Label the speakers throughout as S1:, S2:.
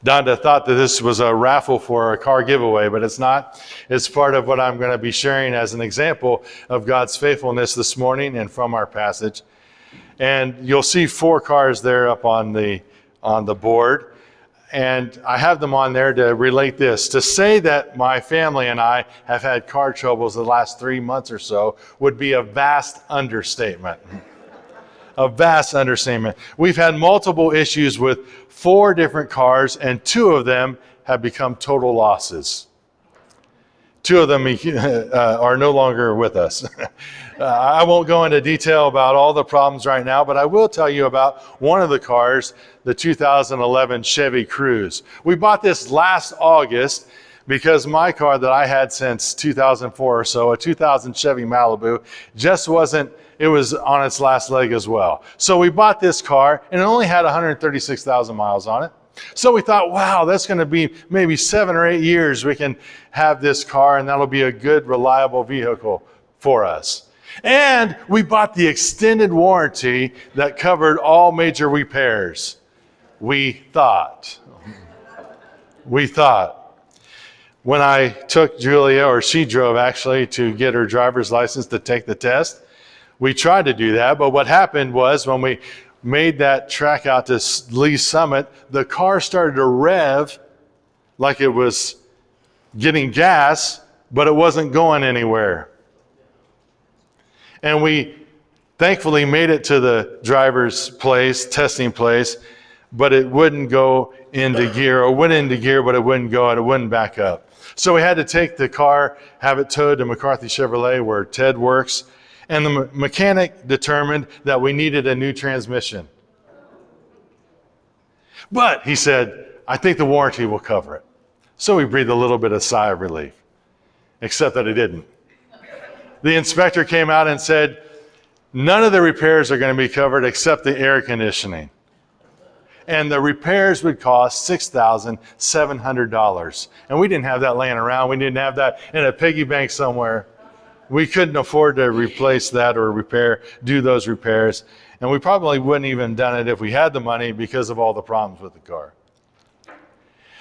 S1: Donda thought that this was a raffle for a car giveaway, but it's not. It's part of what I'm going to be sharing as an example of God's faithfulness this morning and from our passage. And you'll see 4 cars there up on the board. And I have them on there to relate this. To say that my family and I have had car troubles the last 3 months or so would be a vast understatement. A vast understatement. We've had multiple issues with 4 different cars, and 2 of them have become total losses. 2 of them are no longer with us. I won't go into detail about all the problems right now, but I will tell you about one of the cars, the 2011 Chevy Cruze. We bought this last August because my car that I had since 2004 or so, a 2000 Chevy Malibu, just wasn't, it was on its last leg as well. So we bought this car, and it only had 136,000 miles on it. So we thought, wow, that's going to be maybe 7 or 8 years we can have this car, and that'll be a good, reliable vehicle for us. And we bought the extended warranty that covered all major repairs. We thought. When I took Julia, or she drove actually, to get her driver's license to take the test, we tried to do that, but what happened was when we made that track out to Lee Summit, the car started to rev like it was getting gas, but it wasn't going anywhere. And we thankfully made it to the driver's place, testing place, but it wouldn't go into gear, or went into gear, but it wouldn't go and it wouldn't back up. So we had to take the car, have it towed to McCarthy Chevrolet where Ted works, and the mechanic determined that we needed a new transmission. But he said, I think the warranty will cover it. So we breathed a little bit of sigh of relief, except that it didn't. The inspector came out and said, none of the repairs are going to be covered except the air conditioning. And the repairs would cost $6,700. And we didn't have that laying around. We didn't have that in a piggy bank somewhere. We couldn't afford to replace that or do those repairs. And we probably wouldn't even done it if we had the money because of all the problems with the car.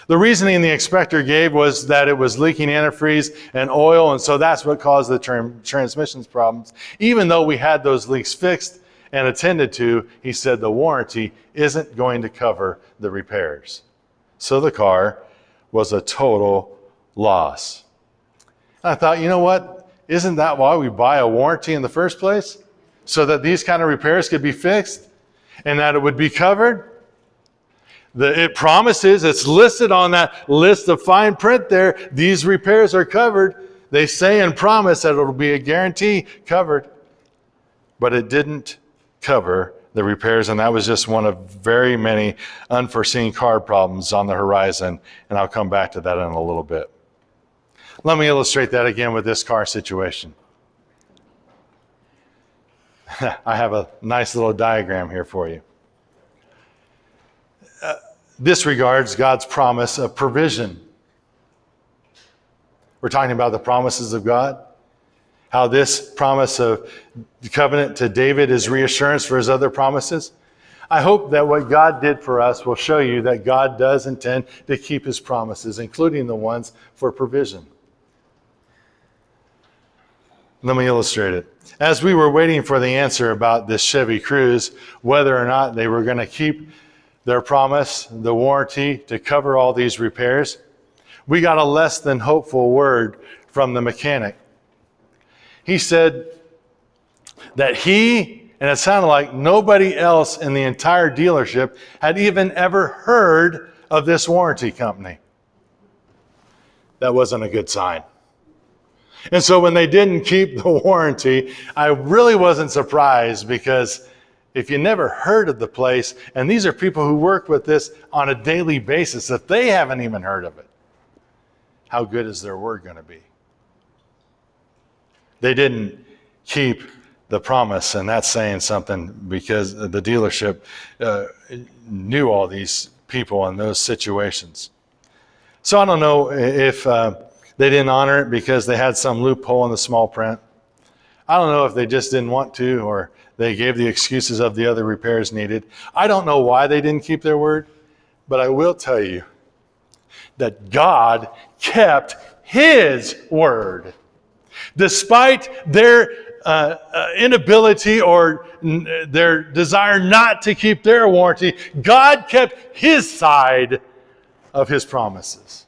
S1: The reasoning the inspector gave was that it was leaking antifreeze and oil, and so that's what caused the transmission's problems. Even though we had those leaks fixed and attended to, he said the warranty isn't going to cover the repairs. So the car was a total loss. And I thought, you know what? Isn't that why we buy a warranty in the first place? So that these kind of repairs could be fixed and that it would be covered? It promises, it's listed on that list of fine print there, these repairs are covered. They say and promise that it'll be a guarantee covered. But it didn't cover the repairs, and that was just one of very many unforeseen car problems on the horizon, and I'll come back to that in a little bit. Let me illustrate that again with this car situation. I have a nice little diagram here for you. This regards God's promise of provision. We're talking about the promises of God. How this promise of the covenant to David is reassurance for his other promises. I hope that what God did for us will show you that God does intend to keep his promises, including the ones for provision. Let me illustrate it. As we were waiting for the answer about this Chevy Cruze, whether or not they were going to keep their promise, the warranty to cover all these repairs, we got a less than hopeful word from the mechanic. He said that he, and it sounded like nobody else in the entire dealership had even ever heard of this warranty company. That wasn't a good sign. And so when they didn't keep the warranty, I really wasn't surprised, because if you never heard of the place, and these are people who work with this on a daily basis, if they haven't even heard of it, how good is their word going to be? They didn't keep the promise, and that's saying something, because the dealership knew all these people in those situations. So I don't know if they didn't honor it because they had some loophole in the small print. I don't know if they just didn't want to, or they gave the excuses of the other repairs needed. I don't know why they didn't keep their word, but I will tell you that God kept his word. Despite their inability or their desire not to keep their warranty, God kept his side of his promises.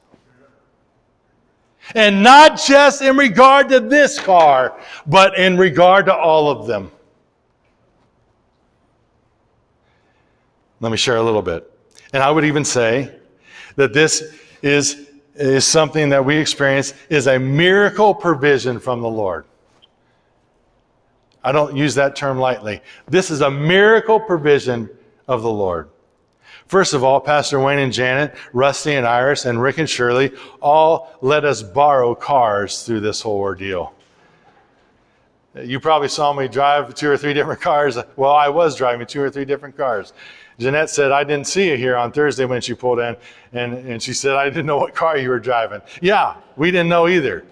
S1: And not just in regard to this car, but in regard to all of them. Let me share a little bit. And I would even say that this is something that we experience is a miracle provision from the Lord. I don't use that term lightly. This is a miracle provision of the Lord. First of all, Pastor Wayne and Janet, Rusty and Iris, and Rick and Shirley all let us borrow cars through this whole ordeal. You probably saw me drive 2 or 3 different cars. Well, I was driving 2 or 3 different cars. Jeanette said, I didn't see you here on Thursday when she pulled in. And she said, I didn't know what car you were driving. Yeah, we didn't know either.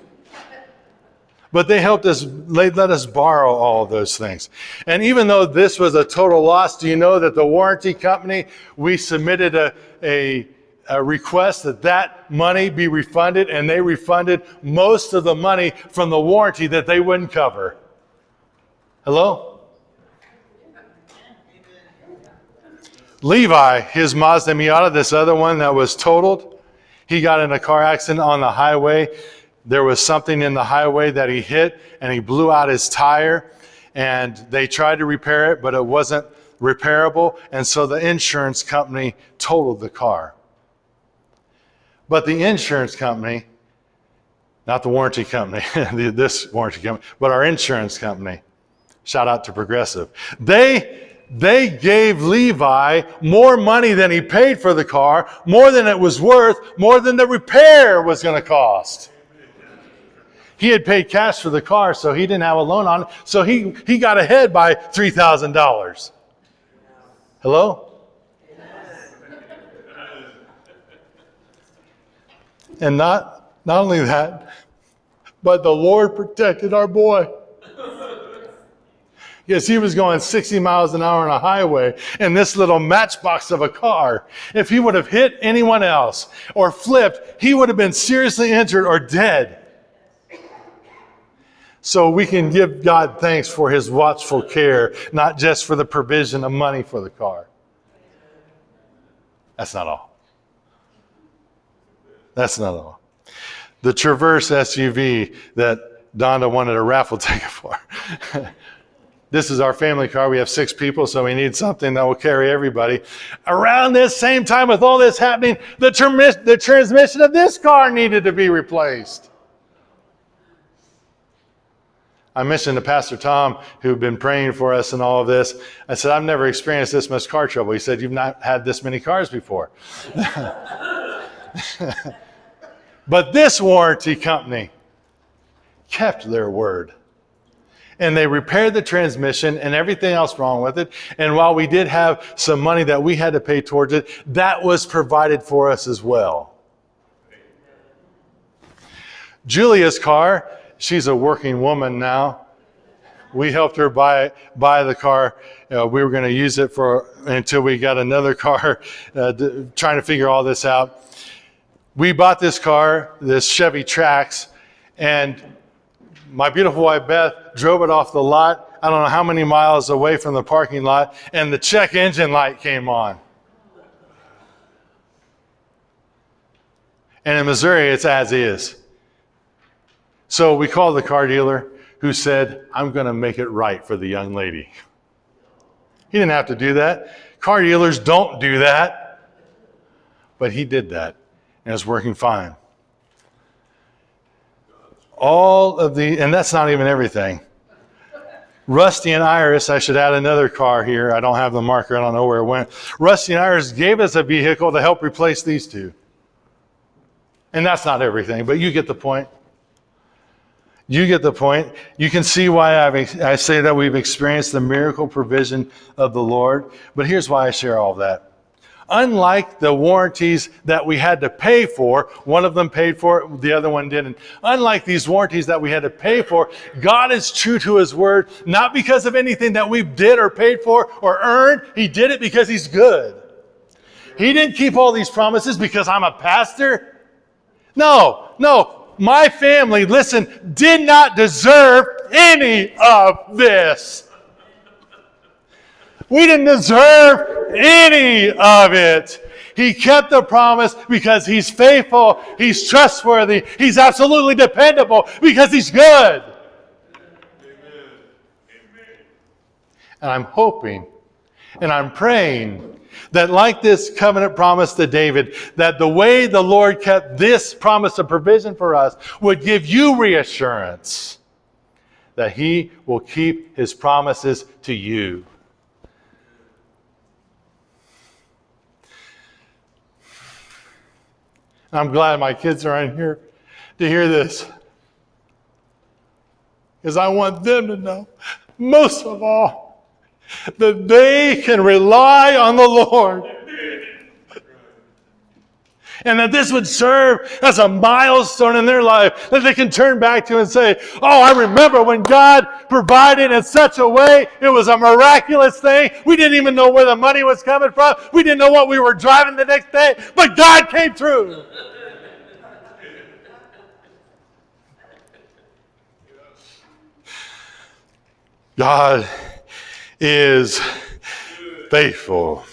S1: But they helped us, they let us borrow all of those things. And even though this was a total loss, do you know that the warranty company, we submitted a request that money be refunded, and they refunded most of the money from the warranty that they wouldn't cover. Hello? Levi, his Mazda Miata, this other one that was totaled, he got in a car accident on the highway. There was something in the highway that he hit, and he blew out his tire, and they tried to repair it, but it wasn't repairable, and so the insurance company totaled the car. But the insurance company, not the warranty company, this warranty company, but our insurance company, shout out to Progressive, they gave Levi more money than he paid for the car, more than it was worth, more than the repair was going to cost. He had paid cash for the car, so he didn't have a loan on it, so he got ahead by $3,000. Hello? And not only that, but the Lord protected our boy. Yes, he was going 60 miles an hour on a highway in this little matchbox of a car. If he would have hit anyone else or flipped, he would have been seriously injured or dead. So we can give God thanks for his watchful care, not just for the provision of money for the car. That's not all. That's not all. The Traverse SUV that Donda wanted a raffle ticket for. This is our family car. We have 6 people, so we need something that will carry everybody. Around this same time with all this happening, the transmission of this car needed to be replaced. I mentioned to Pastor Tom, who'd been praying for us and all of this, I said, I've never experienced this much car trouble. He said, you've not had this many cars before. But this warranty company kept their word. And they repaired the transmission and everything else wrong with it. And while we did have some money that we had to pay towards it, that was provided for us as well. Julia's car, she's a working woman now. We helped her buy the car. We were going to use it until we got another car, trying to figure all this out. We bought this car, this Chevy Trax, and my beautiful wife Beth drove it off the lot, I don't know how many miles away from the parking lot, and the check engine light came on. And in Missouri, it's as is. So we called the car dealer, who said, I'm going to make it right for the young lady. He didn't have to do that. Car dealers don't do that. But he did that, and it's working fine. And that's not even everything. Rusty and Iris, I should add another car here. I don't have the marker. I don't know where it went. Rusty and Iris gave us a vehicle to help replace these 2. And that's not everything, but you get the point. You get the point. You can see why I say that we've experienced the miracle provision of the Lord. But here's why I share all of that. Unlike the warranties that we had to pay for, one of them paid for it, the other one didn't. Unlike these warranties that we had to pay for, God is true to his word, not because of anything that we did or paid for or earned. He did it because he's good. He didn't keep all these promises because I'm a pastor. No, no. My family, listen, did not deserve any of this. We didn't deserve any of it. He kept the promise because he's faithful, he's trustworthy, he's absolutely dependable because he's good. And I'm hoping and I'm praying that like this covenant promise to David, that the way the Lord kept this promise of provision for us would give you reassurance that he will keep his promises to you. I'm glad my kids are in here to hear this, because I want them to know, most of all, that they can rely on the Lord. And that this would serve as a milestone in their life that they can turn back to and say, oh, I remember when God provided in such a way, it was a miraculous thing. We didn't even know where the money was coming from. We didn't know what we were driving the next day, but God came through. God is faithful.